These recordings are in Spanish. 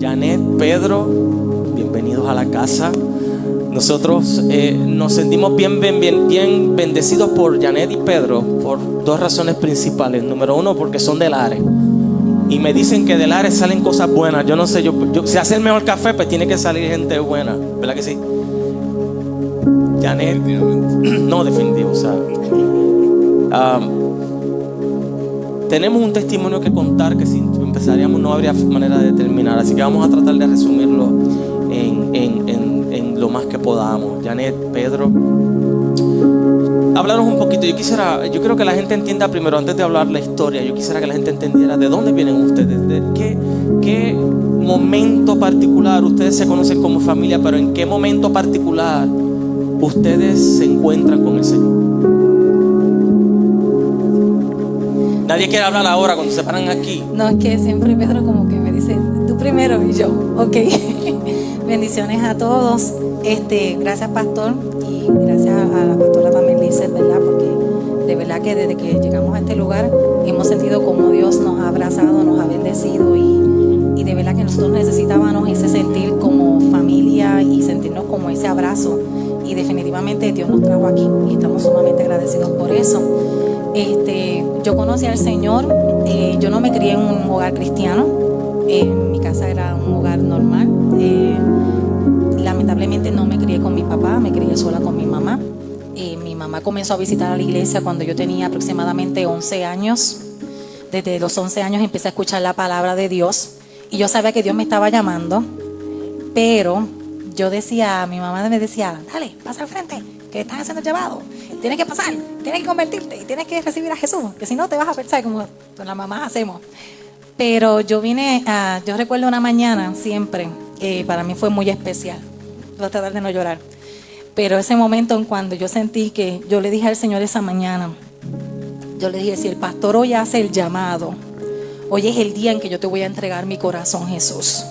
Janet, Pedro, bienvenidos a la casa. Nosotros nos sentimos bien bendecidos por Janet y Pedro por dos razones principales. Número uno, porque son del Lares. Y me dicen que del Lares salen cosas buenas. Yo no sé, si hace el mejor café, pues tiene que salir gente buena. ¿Verdad que sí? Janet, no, definitivo. O sea, tenemos un testimonio que contar que si empezaríamos no habría manera de terminar. Así que vamos a tratar de resumirlo en lo más que podamos. Janet, Pedro, háblanos un poquito. Yo creo que la gente entienda primero, antes de hablar la historia, yo quisiera que la gente entendiera de dónde vienen ustedes, de qué momento particular ustedes se conocen como familia, pero en qué momento particular ustedes se encuentran con el Señor. Nadie quiere hablar ahora cuando se paran aquí. No, es que siempre Pedro como que me dice, tú primero y yo, ok. Bendiciones a todos. Gracias, pastor, y gracias a la pastora también, Lizeth, ¿verdad? Porque de verdad que desde que llegamos a este lugar hemos sentido como Dios nos ha abrazado, nos ha bendecido y de verdad que nosotros necesitábamos ese sentir como familia y sentirnos como ese abrazo. Y definitivamente Dios nos trajo aquí y estamos sumamente agradecidos por eso. Yo conocí al Señor, yo no me crié en un hogar cristiano, mi casa era un hogar normal. Lamentablemente no me crié con mi papá, me crié sola con mi mamá. Mi mamá comenzó a visitar a la iglesia cuando yo tenía aproximadamente 11 años. Desde los 11 años empecé a escuchar la palabra de Dios y yo sabía que Dios me estaba llamando, pero yo decía, mi mamá me decía, dale, pasa al frente, que están haciendo el llamado, tienes que pasar, tienes que convertirte y tienes que recibir a Jesús, que si no te vas a pensar como las mamás hacemos. Pero yo recuerdo una mañana siempre, para mí fue muy especial, voy a tratar de no llorar, pero ese momento en cuando yo sentí que yo le dije al Señor esa mañana, yo le dije, si el pastor hoy hace el llamado, hoy es el día en que yo te voy a entregar mi corazón, Jesús.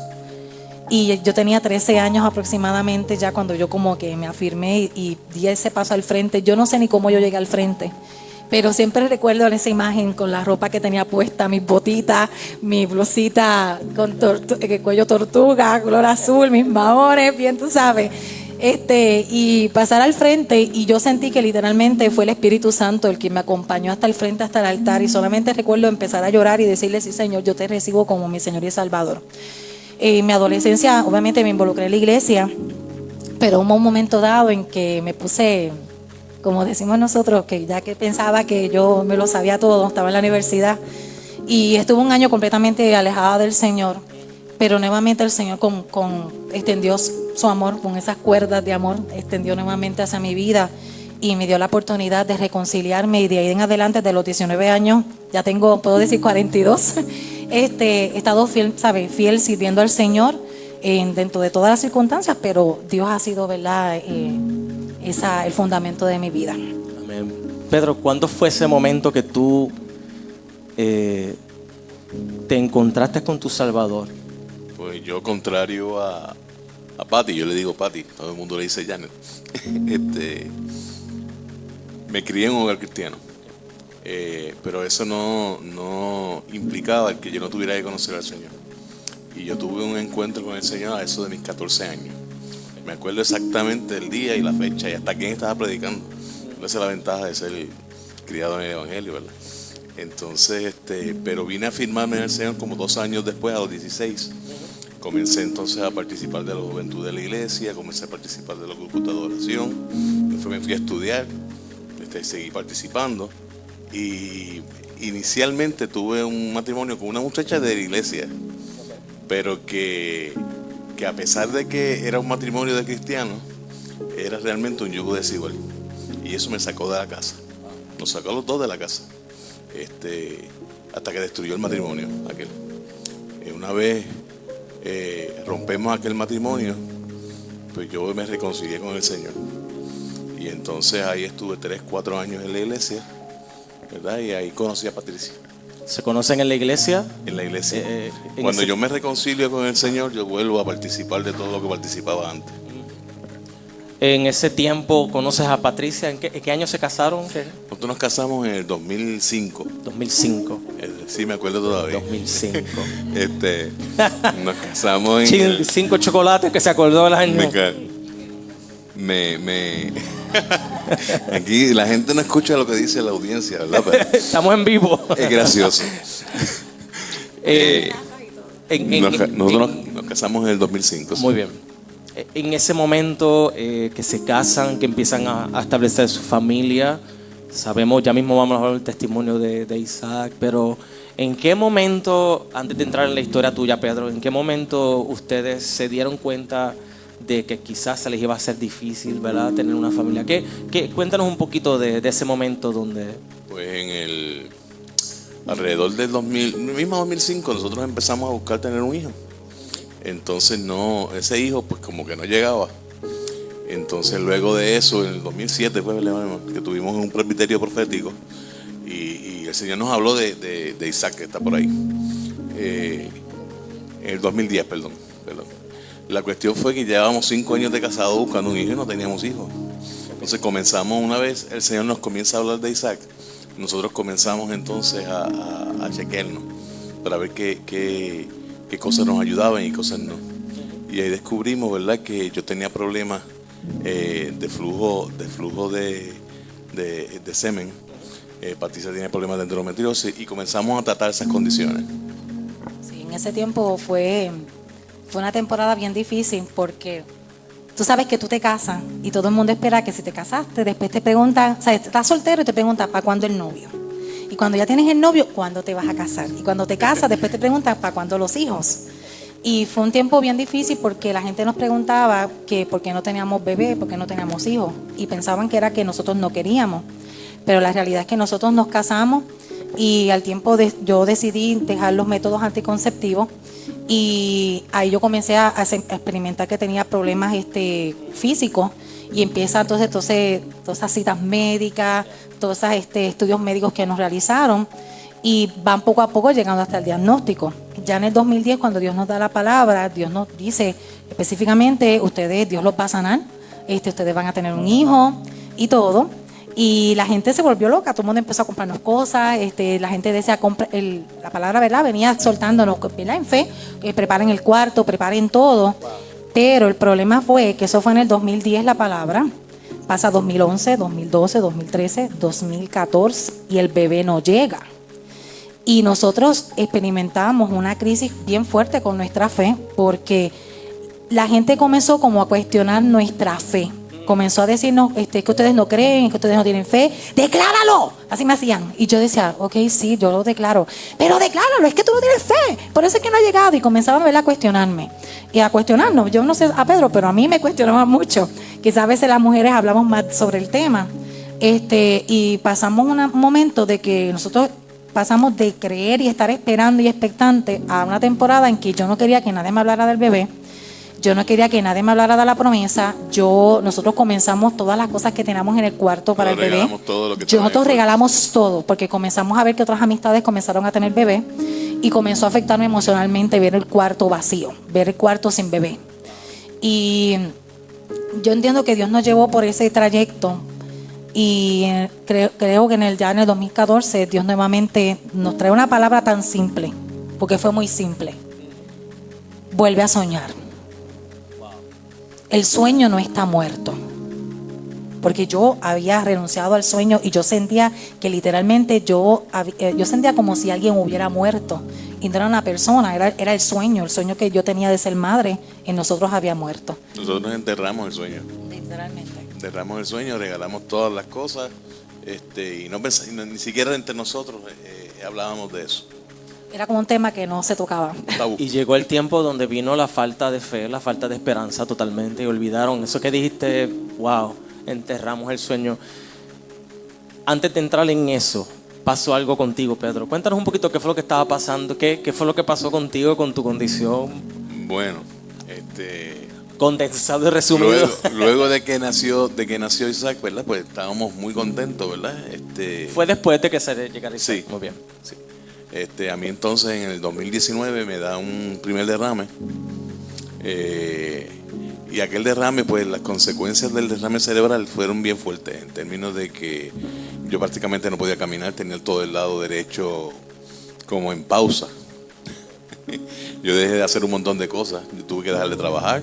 Y yo tenía 13 años aproximadamente ya cuando yo como que me afirmé y di ese paso al frente. Yo no sé ni cómo yo llegué al frente, pero siempre recuerdo esa imagen con la ropa que tenía puesta, mis botitas, mi blusita con cuello tortuga, color azul, mis maones, bien tú sabes. Y pasar al frente y yo sentí que literalmente fue el Espíritu Santo el que me acompañó hasta el frente, hasta el altar, y solamente recuerdo empezar a llorar y decirle, sí, Señor, yo te recibo como mi Señor y Salvador. En mi adolescencia obviamente me involucré en la iglesia, pero hubo un momento dado en que me puse, como decimos nosotros, que ya que pensaba que yo me lo sabía todo, estaba en la universidad y estuve un año completamente alejada del Señor, pero nuevamente el Señor extendió su amor, con esas cuerdas de amor, extendió nuevamente hacia mi vida y me dio la oportunidad de reconciliarme, y de ahí en adelante, de los 19 años, ya tengo, puedo decir 42, he estado fiel sirviendo al Señor dentro de todas las circunstancias, pero Dios ha sido, ¿verdad?, el fundamento de mi vida. Amén. Pedro, ¿cuándo fue ese momento que tú te encontraste con tu Salvador? Pues yo, contrario a Patty, yo le digo Patty, todo el mundo le dice Janet. Me crié en un hogar cristiano, pero eso no implicaba el que yo no tuviera que conocer al Señor. Y yo tuve un encuentro con el Señor a eso de mis 14 años. Me acuerdo exactamente el día y la fecha y hasta quién estaba predicando. Esa es la ventaja de ser criado en el Evangelio, ¿verdad? Entonces, pero vine a firmarme en el Señor como 2 años después, a los 16. Comencé entonces a participar de la juventud de la iglesia, comencé a participar de los grupos de adoración, me fui a estudiar, seguí participando y inicialmente tuve un matrimonio con una muchacha de la iglesia, pero que a pesar de que era un matrimonio de cristianos, era realmente un yugo desigual, y eso me sacó de la casa, nos sacó a los dos de la casa, hasta que destruyó el matrimonio aquel. Una vez rompemos aquel matrimonio, pues yo me reconcilié con el Señor. Y entonces ahí estuve 3-4 años en la iglesia, ¿verdad? Y ahí conocí a Patricia. ¿Se conocen en la iglesia? En la iglesia. Cuando yo me reconcilio con el Señor, yo vuelvo a participar de todo lo que participaba antes. En ese tiempo conoces a Patricia. ¿En qué año se casaron? Nosotros nos casamos en el 2005. 2005. Sí, me acuerdo todavía. 2005. Nos casamos en 5 chocolates que se acordó el año. Aquí la gente no escucha lo que dice la audiencia, ¿verdad? Pero estamos en vivo. es gracioso. Nosotros en- nos casamos en el 2005. Muy bien. En ese momento que se casan, que empiezan a establecer su familia, sabemos, ya mismo vamos a hablar del testimonio de Isaac, pero ¿en qué momento, antes de entrar en la historia tuya, Pedro, en qué momento ustedes se dieron cuenta de que quizás se les iba a ser difícil, ¿verdad?, tener una familia? Cuéntanos un poquito de ese momento donde... Pues alrededor del 2005 nosotros empezamos a buscar tener un hijo. Entonces ese hijo pues como que no llegaba. Entonces luego de eso, en el 2007 fue que tuvimos un presbiterio profético y el Señor nos habló de Isaac, que está por ahí. En el 2010, perdón. La cuestión fue que llevábamos 5 años de casado buscando un hijo y no teníamos hijos. Entonces comenzamos, una vez el Señor nos comienza a hablar de Isaac, nosotros comenzamos entonces a chequearnos para ver qué cosas nos ayudaban y cosas no. Y ahí descubrimos, ¿verdad?, que yo tenía problemas de flujo de semen. Patricia tenía problemas de endometriosis y comenzamos a tratar esas condiciones. Sí, en ese tiempo fue una temporada bien difícil porque tú sabes que tú te casas y todo el mundo espera que si te casaste, después te preguntan, o sea, estás soltero y te preguntan ¿para cuándo el novio? Y cuando ya tienes el novio, ¿cuándo te vas a casar? Y cuando te casas, después te preguntan ¿para cuándo los hijos? Y fue un tiempo bien difícil porque la gente nos preguntaba que por qué no teníamos bebé, por qué no teníamos hijos. Y pensaban que era que nosotros no queríamos. Pero la realidad es que nosotros nos casamos y al tiempo yo decidí dejar los métodos anticonceptivos y ahí yo comencé a experimentar que tenía problemas físicos y empieza entonces todas esas citas médicas, todos esos estudios médicos que nos realizaron y van poco a poco llegando hasta el diagnóstico. Ya en el 2010, cuando Dios nos da la palabra, Dios nos dice específicamente, Dios los va a sanar, ustedes van a tener un hijo y todo. Y la gente se volvió loca, todo el mundo empezó a comprarnos cosas, la gente decía, la palabra, ¿verdad?, venía soltándonos, ¿verdad?, en fe, preparen el cuarto, preparen todo. Pero el problema fue que eso fue en el 2010 la palabra, pasa 2011, 2012, 2013, 2014 y el bebé no llega. Y nosotros experimentamos una crisis bien fuerte con nuestra fe porque la gente comenzó como a cuestionar nuestra fe. Comenzó a decirnos que ustedes no creen, que ustedes no tienen fe. ¡Decláralo! Así me hacían. Y yo decía, ok, sí, yo lo declaro. Pero decláralo, es que tú no tienes fe. Por eso es que no ha llegado. Y comenzaban, ¿verdad?, a cuestionarme. Y a cuestionarnos. Yo no sé a Pedro, pero a mí me cuestionaban mucho. Quizás a veces las mujeres hablamos más sobre el tema. Y pasamos un momento de que nosotros pasamos de creer y estar esperando y expectante a una temporada en que yo no quería que nadie me hablara del bebé. Yo no quería que nadie me hablara de la promesa. Nosotros comenzamos todas las cosas que teníamos en el cuarto para el bebé. Nosotros regalamos todo porque comenzamos a ver que otras amistades comenzaron a tener bebé y comenzó a afectarme emocionalmente ver el cuarto vacío, ver el cuarto sin bebé. Y yo entiendo que Dios nos llevó por ese trayecto y creo que ya en el 2014 Dios nuevamente nos trae una palabra tan simple, porque fue muy simple. Vuelve a soñar. El sueño no está muerto. Porque yo había renunciado al sueño y yo sentía que literalmente yo sentía como si alguien hubiera muerto. Y no era una persona, era el sueño que yo tenía de ser madre en nosotros había muerto. Nosotros enterramos el sueño. Literalmente. Enterramos el sueño, regalamos todas las cosas y ni siquiera entre nosotros hablábamos de eso. Era como un tema que no se tocaba. Tabú. Y llegó el tiempo donde vino la falta de fe, la falta de esperanza totalmente y olvidaron eso que dijiste, wow, enterramos el sueño. Antes de entrar en eso, pasó algo contigo, Pedro. Cuéntanos un poquito qué fue lo que estaba pasando, qué fue lo que pasó contigo, con tu condición. Bueno, condensado y resumido. Luego de que nació Isaac, ¿verdad? Pues estábamos muy contentos, ¿verdad? Fue después de que se llegara Isaac. Sí. Muy bien. Sí. A mí entonces en el 2019 me da un primer derrame y aquel derrame, pues las consecuencias del derrame cerebral fueron bien fuertes en términos de que yo prácticamente no podía caminar, tenía todo el lado derecho como en pausa. Yo dejé de hacer un montón de cosas. Yo tuve que dejar de trabajar.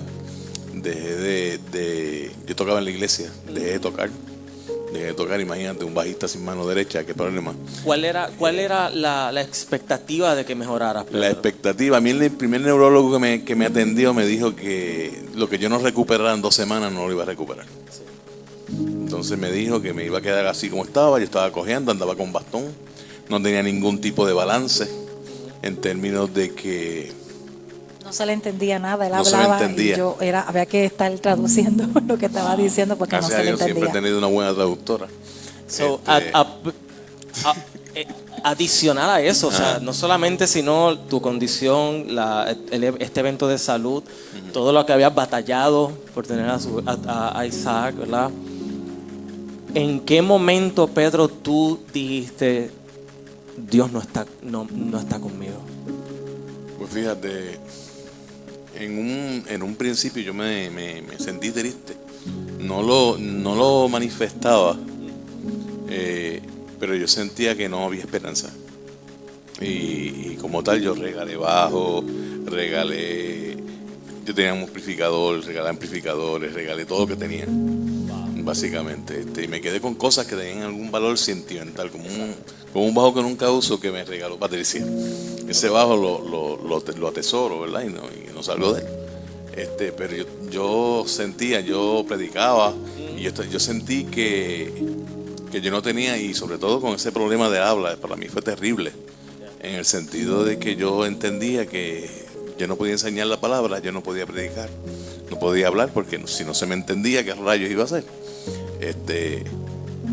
Yo tocaba en la iglesia. Dejé de tocar, imagínate, un bajista sin mano derecha, qué problema. ¿Cuál era la expectativa de que mejoraras, Pedro? La expectativa, a mí el primer neurólogo que me atendió me dijo que lo que yo no recuperara en 2 semanas no lo iba a recuperar. Sí. Entonces me dijo que me iba a quedar así como estaba. Yo estaba cojeando, andaba con bastón, no tenía ningún tipo de balance en términos de que no se le entendía nada, él no se hablaba le entendía. y había que estar traduciendo lo que estaba diciendo porque gracias no se a le Dios entendía. siempre he tenido una buena traductora. Adicional a eso, o sea, no solamente sino tu condición, este evento de salud, todo lo que habías batallado por tener a Isaac, ¿verdad? ¿En qué momento, Pedro, tú dijiste, Dios no está conmigo? Pues fíjate, en un principio yo me sentí triste. No lo manifestaba, pero yo sentía que no había esperanza. Y como tal yo regalé bajo, yo tenía un amplificador, regalé amplificadores, regalé todo lo que tenía, básicamente. Y me quedé con cosas que tenían algún valor sentimental, como un bajo que nunca uso que me regaló Patricia. Ese bajo lo atesoro, ¿verdad? Y no salgo de él. Pero yo sentía, yo predicaba y yo sentí que yo no tenía, y sobre todo con ese problema de habla, para mí fue terrible, en el sentido de que yo entendía que yo no podía enseñar la palabra, yo no podía predicar, no podía hablar, porque si no se me entendía, ¿qué rayos iba a hacer?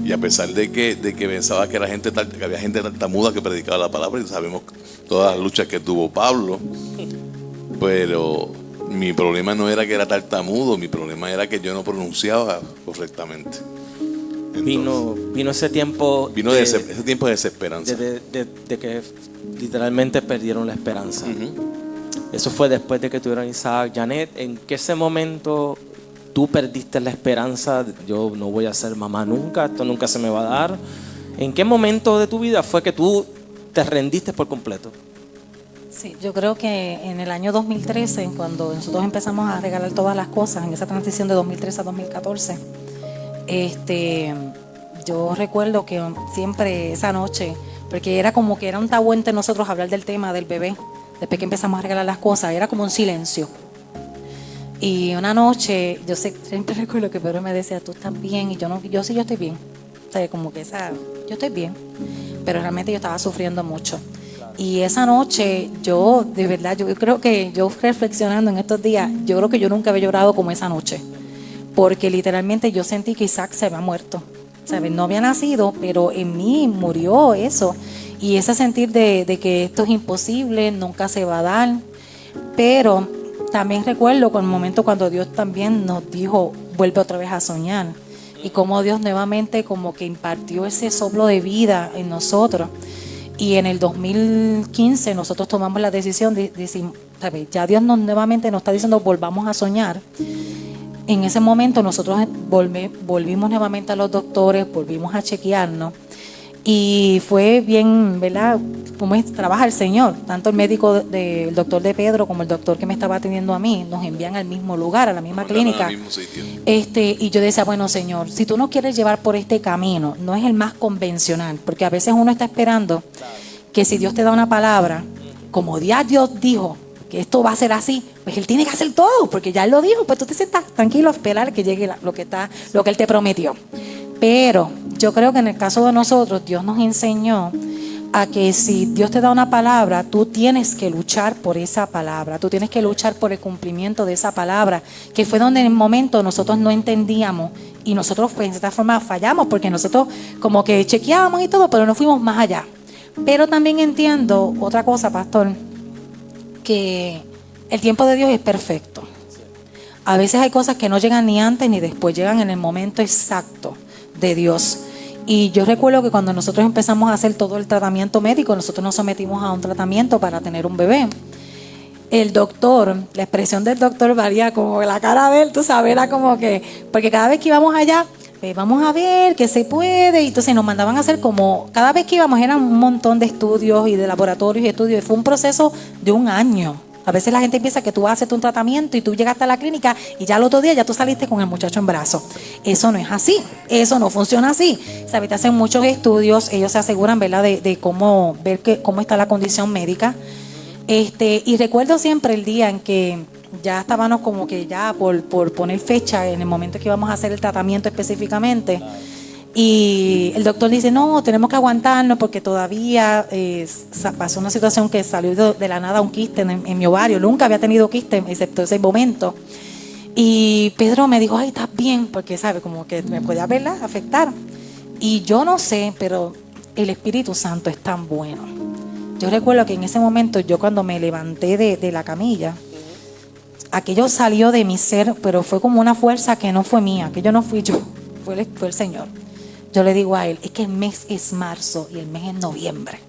Y a pesar de que pensaba que había gente tartamuda que predicaba la palabra, y sabemos todas las luchas que tuvo Pablo, pero mi problema no era que era tartamudo, mi problema era que yo no pronunciaba correctamente. Entonces, vino ese tiempo. Ese tiempo de desesperanza. De que literalmente perdieron la esperanza. Eso fue después de que tuvieron Isaac. Janet, ¿en qué ese momento tú perdiste la esperanza? Yo no voy a ser mamá nunca, esto nunca se me va a dar. ¿En qué momento de tu vida fue que tú te rendiste por completo? Sí, yo creo que en el año 2013, cuando nosotros empezamos a regalar todas las cosas, en esa transición de 2013 a 2014, yo recuerdo que siempre esa noche, porque era como que era un tabú entre nosotros hablar del tema del bebé, después que empezamos a regalar las cosas, era como un silencio. Y una noche, siempre recuerdo que Pedro me decía, tú estás bien, y yo sí, yo estoy bien. O sea, como que yo estoy bien, pero realmente yo estaba sufriendo mucho. Y esa noche, de verdad, yo creo que yo reflexionando en estos días, yo creo que yo nunca había llorado como esa noche. Porque literalmente yo sentí que Isaac se había muerto. ¿Sabes? No había nacido, pero en mí murió eso. Y ese sentir de que esto es imposible, nunca se va a dar. Pero también recuerdo con el momento cuando Dios también nos dijo, vuelve otra vez a soñar. Y cómo Dios nuevamente como que impartió ese soplo de vida en nosotros. Y en el 2015 nosotros tomamos la decisión de decir, ¿sabes? Ya Dios nuevamente nos está diciendo, volvamos a soñar. En ese momento nosotros volvimos nuevamente a los doctores, volvimos a chequearnos y fue bien, ¿verdad? Como trabaja el Señor, tanto el médico el doctor de Pedro como el doctor que me estaba atendiendo a mí, nos envían al mismo lugar, a la misma clínica. Al mismo sitio. Y yo decía, bueno, Señor, si tú nos quieres llevar por este camino, no es el más convencional, porque a veces uno está esperando que si Dios te da una palabra, como ya Dios dijo, que esto va a ser así, pues Él tiene que hacer todo, porque ya Él lo dijo, pues tú te sientas tranquilo a esperar que llegue lo que Él te prometió. Pero yo creo que en el caso de nosotros, Dios nos enseñó a que si Dios te da una palabra, tú tienes que luchar por esa palabra, tú tienes que luchar por el cumplimiento de esa palabra, que fue donde en el momento nosotros no entendíamos y nosotros pues en cierta forma fallamos, porque nosotros como que chequeábamos y todo, pero no fuimos más allá. Pero también entiendo otra cosa, pastor, que el tiempo de Dios es perfecto. A veces hay cosas que no llegan ni antes ni después, llegan en el momento exacto de Dios. Y yo recuerdo que cuando nosotros empezamos a hacer todo el tratamiento médico, nosotros nos sometimos a un tratamiento para tener un bebé. El doctor, la expresión del doctor varía, como la cara de él, tú sabes, era como que, porque cada vez que íbamos allá, pues vamos a ver qué se puede. Y entonces nos mandaban a hacer como, cada vez que íbamos eran un montón de estudios y de laboratorios y estudios. Fue un proceso de un año. A veces la gente piensa que tú vas a hacerte un tratamiento y tú llegaste a la clínica y ya el otro día ya tú saliste con el muchacho en brazos. Eso no es así, eso no funciona así. ¿Sabes? Te hacen muchos estudios, ellos se aseguran, ¿verdad?, de cómo ver cómo está la condición médica. Y recuerdo siempre el día en que ya estábamos como que ya por poner fecha en el momento que íbamos a hacer el tratamiento específicamente. Y el doctor dice, no, tenemos que aguantarnos porque todavía pasó una situación que salió de la nada un quiste en mi ovario. Nunca había tenido quiste excepto ese momento. Y Pedro me dijo, ay, estás bien, porque sabe, como que me puede afectar. Y yo no sé, pero el Espíritu Santo es tan bueno. Yo recuerdo que en ese momento, yo cuando me levanté de la camilla, aquello salió de mi ser, pero fue como una fuerza que no fue mía, aquello no fui yo, fue el Señor. Yo le digo a él, es que el mes es marzo y el mes es noviembre.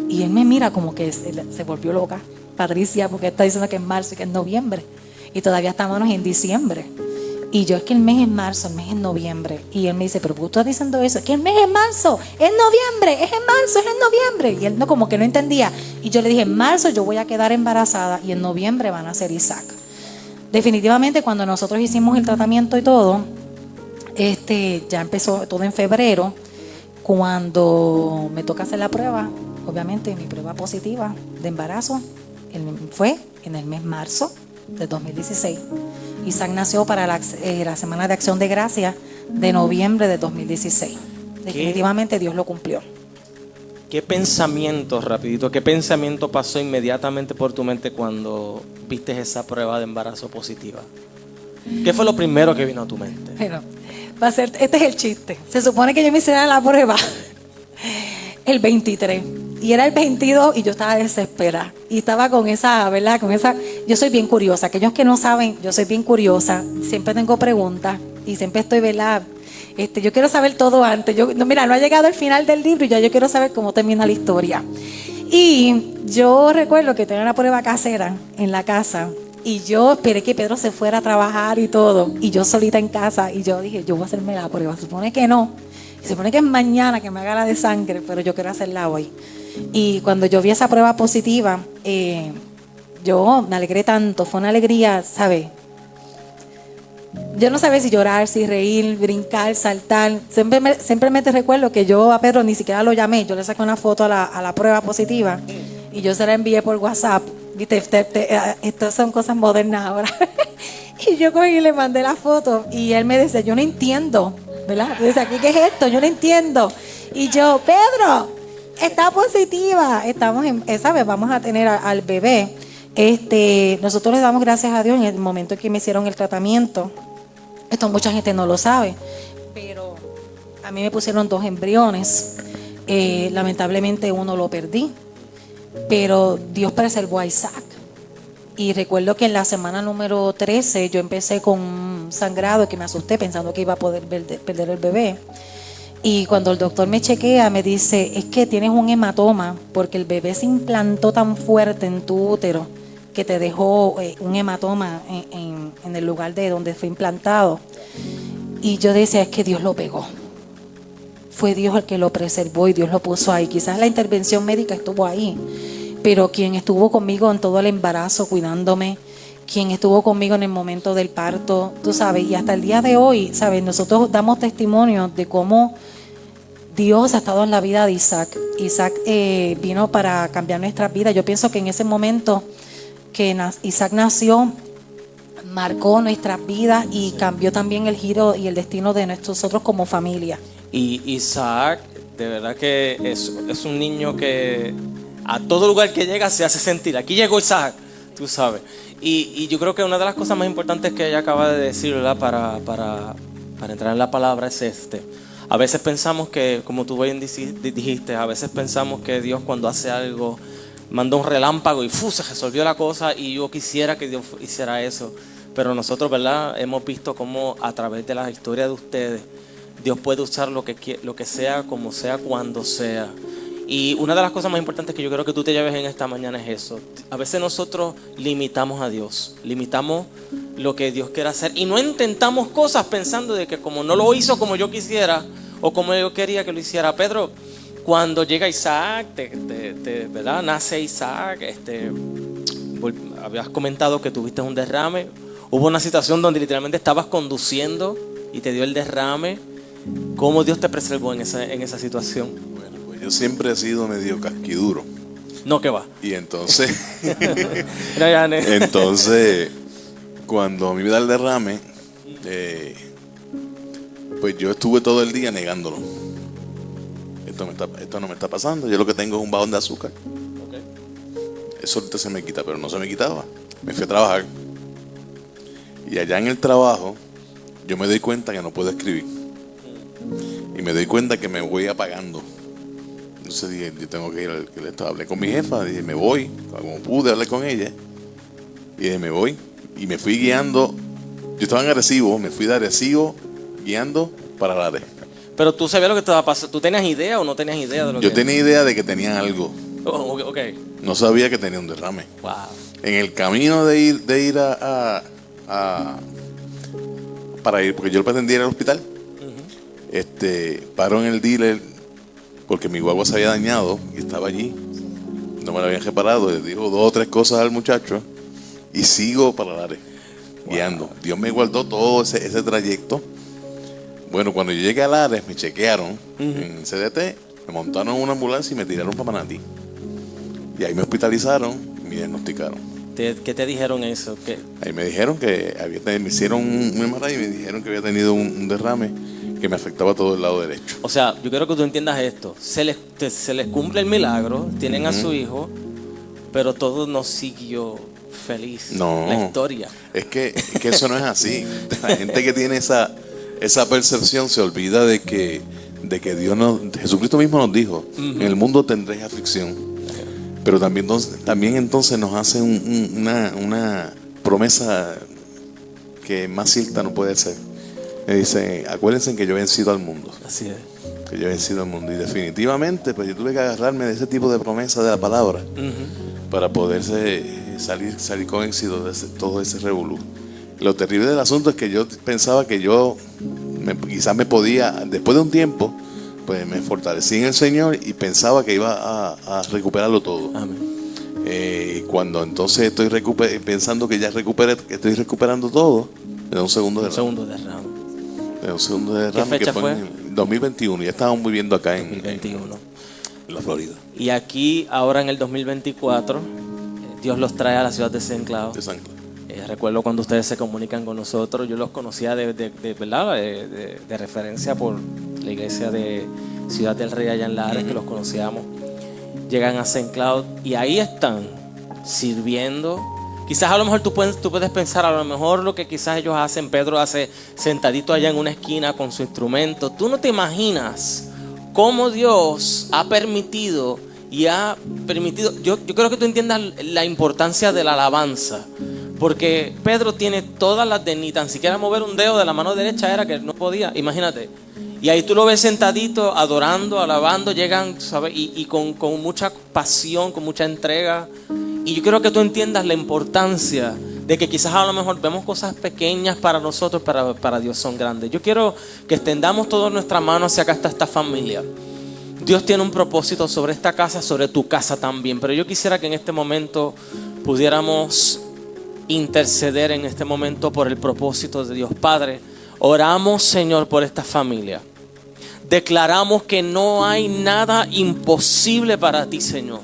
Y él me mira como que se volvió loca, Patricia, porque está diciendo que es marzo y que es noviembre. Y todavía estamos en diciembre. Y yo, es que el mes es marzo, el mes es noviembre. Y él me dice, pero ¿por qué tú estás diciendo eso? Es que el mes es marzo, es noviembre, es en marzo, es en noviembre. Y él no, como que no entendía. Y yo le dije, en marzo yo voy a quedar embarazada y en noviembre van a ser Isaac. Definitivamente cuando nosotros hicimos el tratamiento y todo, ya empezó todo en febrero. Cuando me toca hacer la prueba, obviamente mi prueba positiva de embarazo fue en el mes marzo de 2016. Isaac nació para la Semana de Acción de Gracia de noviembre de 2016. Definitivamente Dios lo cumplió. ¿Qué pensamiento, rapidito, qué pensamiento pasó inmediatamente por tu mente cuando viste esa prueba de embarazo positiva? ¿Qué fue lo primero que vino a tu mente? Bueno, este es el chiste. Se supone que yo me hiciera la prueba el 23 y era el 22 y yo estaba desesperada y estaba con esa, ¿verdad? Yo soy bien curiosa. Aquellos que no saben, yo soy bien curiosa. Siempre tengo preguntas y siempre estoy, ¿verdad? Yo quiero saber todo antes. Mira, no ha llegado el final del libro y ya yo quiero saber cómo termina la historia. Y yo recuerdo que tenía una prueba casera en la casa y yo esperé que Pedro se fuera a trabajar y todo. Y yo solita en casa y yo dije, yo voy a hacerme la prueba. Se supone que no. Se supone que es mañana que me haga la de sangre, pero yo quiero hacerla hoy. Y cuando yo vi esa prueba positiva, yo me alegré tanto. Fue una alegría, ¿sabes? Yo no sabía si llorar, si reír, brincar, saltar. Siempre te recuerdo que yo a Pedro ni siquiera lo llamé. Yo le saqué una foto a la prueba positiva y yo se la envié por WhatsApp. ¿Viste? Estas son cosas modernas ahora. Y yo cogí y le mandé la foto y él me dice, yo no entiendo, ¿verdad? Entonces, ¿aquí qué es esto? Yo no entiendo. Y yo, Pedro, está positiva. Estamos ¿sabes? Vamos a tener al bebé. Nosotros le damos gracias a Dios en el momento en que me hicieron el tratamiento. Esto mucha gente no lo sabe, pero a mí me pusieron 2 embriones. Lamentablemente uno lo perdí, pero Dios preservó a Isaac. Y recuerdo que en la semana número 13 yo empecé con un sangrado que me asusté pensando que iba a poder perder el bebé. Y cuando el doctor me chequea, me dice, es que tienes un hematoma porque el bebé se implantó tan fuerte en tu útero que te dejó un hematoma en el lugar de donde fue implantado. Y yo decía, es que Dios lo pegó. Fue Dios el que lo preservó y Dios lo puso ahí. Quizás la intervención médica estuvo ahí, pero quien estuvo conmigo en todo el embarazo cuidándome, quien estuvo conmigo en el momento del parto, tú sabes, y hasta el día de hoy, sabes, nosotros damos testimonio de cómo Dios ha estado en la vida de Isaac. Isaac vino para cambiar nuestras vidas. Yo pienso que en ese momento que Isaac nació, marcó nuestras vidas y cambió también el giro y el destino de nosotros como familia. Y Isaac, de verdad que es un niño que a todo lugar que llega se hace sentir. Aquí llegó Isaac, tú sabes. Y yo creo que una de las cosas más importantes que ella acaba de decir, ¿verdad? Para entrar en la palabra es a veces pensamos que, como tú bien dijiste, a veces pensamos que Dios cuando hace algo manda un relámpago y se resolvió la cosa y yo quisiera que Dios hiciera eso. Pero nosotros, ¿verdad? Hemos visto cómo a través de la historia de ustedes, Dios puede usar lo que sea, como sea, cuando sea. Y una de las cosas más importantes que yo creo que tú te lleves en esta mañana es eso. A veces nosotros limitamos a Dios, limitamos lo que Dios quiere hacer. Y no intentamos cosas pensando de que como no lo hizo como yo quisiera o como yo quería que lo hiciera. Pedro, cuando llega Isaac, ¿verdad? Nace Isaac, habías comentado que tuviste un derrame. Hubo una situación donde literalmente estabas conduciendo y te dio el derrame. ¿Cómo Dios te preservó en esa situación? Bueno, pues yo siempre he sido medio casquiduro. No, que va. Y entonces, Entonces, entonces, cuando a mí me da el derrame, pues yo estuve todo el día negándolo. Esto no me está pasando. Yo lo que tengo es un bajón de azúcar. Eso ahorita se me quita, pero no se me quitaba. Me fui a trabajar. Y allá en el trabajo, yo me doy cuenta que no puedo escribir. Y me doy cuenta que me voy apagando. Entonces dije, yo tengo que ir hablé con mi jefa, dije, me voy. Como pude, hablé con ella. Y dije, me voy. Y me fui guiando. Yo estaba en Arecibo, me fui de Arecibo guiando para Lares. pero tú sabías lo que estaba pasando. ¿Tú tenías idea o no tenías idea de lo que? Yo tenía idea de que tenía algo. Oh, ok. No sabía que tenía un derrame. Wow. En el camino de ir para ir, porque yo pretendía ir al hospital, paro en el dealer porque mi guagua se había dañado y estaba allí, no me la habían reparado, le digo 2 o 3 cosas al muchacho y sigo para Lares, guiando. Dios me guardó todo ese trayecto. Bueno, cuando yo llegué a Lares me chequearon en CDT, me montaron en una ambulancia y me tiraron para Manatí. Y ahí me hospitalizaron y me diagnosticaron. ¿Qué te dijeron eso? ¿Qué? Ahí me dijeron que me hicieron un MRI y me dijeron que había tenido un derrame que me afectaba todo el lado derecho. O sea, yo quiero que tú entiendas esto. Se les cumple el milagro, tienen a su hijo, pero todo no siguió feliz. No. La historia. Es que eso no es así. La gente que tiene esa percepción se olvida de que Jesucristo mismo nos dijo, en el mundo tendréis aflicción. Pero también entonces nos hace una promesa que más cierta no puede ser. Me dice, acuérdense que yo he vencido al mundo. Así es. Que yo he vencido al mundo. Y definitivamente, pues yo tuve que agarrarme de ese tipo de promesa de la palabra para poder salir con éxito de todo ese revolú. Lo terrible del asunto es que yo pensaba que quizás me podía, después de un tiempo, pues me fortalecí en el Señor y pensaba que iba a recuperarlo todo. Amén. Cuando entonces estoy pensando que ya que estoy recuperando todo, me da un segundo derrame. Un segundo derrame. ¿Qué fecha fue? En el 2021. Ya estábamos viviendo acá en 2021. En la Florida. Y aquí, ahora en el 2024, Dios los trae a la ciudad de San Cloud. De San Cloud. Recuerdo cuando ustedes se comunican con nosotros, yo los conocía ¿verdad? De referencia por la iglesia de Ciudad del Rey allá en Lares, que los conocíamos. Llegan a St. Cloud y ahí están sirviendo. Quizás a lo mejor tú puedes pensar, a lo mejor lo que quizás ellos hacen, Pedro hace sentadito allá en una esquina con su instrumento. Tú no te imaginas cómo Dios ha permitido yo creo que tú entiendas la importancia de la alabanza. Porque Pedro tiene todas las de ni tan siquiera mover un dedo de la mano derecha era que no podía, imagínate. Y ahí tú lo ves sentadito, adorando, alabando, llegan, ¿sabes? Y con mucha pasión, con mucha entrega. Y yo quiero que tú entiendas la importancia de que quizás a lo mejor vemos cosas pequeñas para nosotros, para Dios son grandes. Yo quiero que extendamos toda nuestra mano hacia acá, hasta esta familia. Dios tiene un propósito sobre esta casa, sobre tu casa también. Pero yo quisiera que en este momento pudiéramos interceder en este momento por el propósito de Dios. Padre, oramos, Señor, por esta familia. Declaramos que no hay nada imposible para ti, Señor.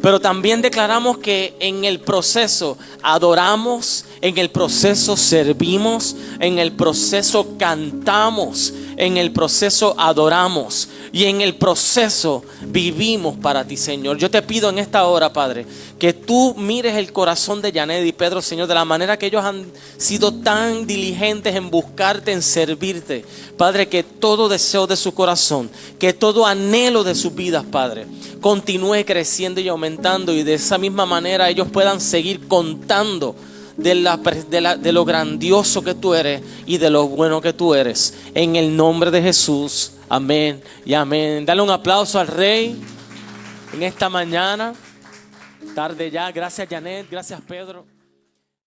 Pero también declaramos que en el proceso adoramos, en el proceso servimos, en el proceso cantamos, en el proceso adoramos y en el proceso vivimos para ti, Señor. Yo te pido en esta hora, Padre, que tú mires el corazón de Janet y Pedro, Señor, de la manera que ellos han sido tan diligentes en buscarte, en servirte. Padre, que todo deseo de su corazón, que todo anhelo de sus vidas, Padre, continúe creciendo y aumentando, y de esa misma manera ellos puedan seguir contando de lo grandioso que tú eres y de lo bueno que tú eres. En el nombre de Jesús, amén y amén. Dale un aplauso al Rey en esta mañana, tarde ya. Gracias, Janet, gracias, Pedro.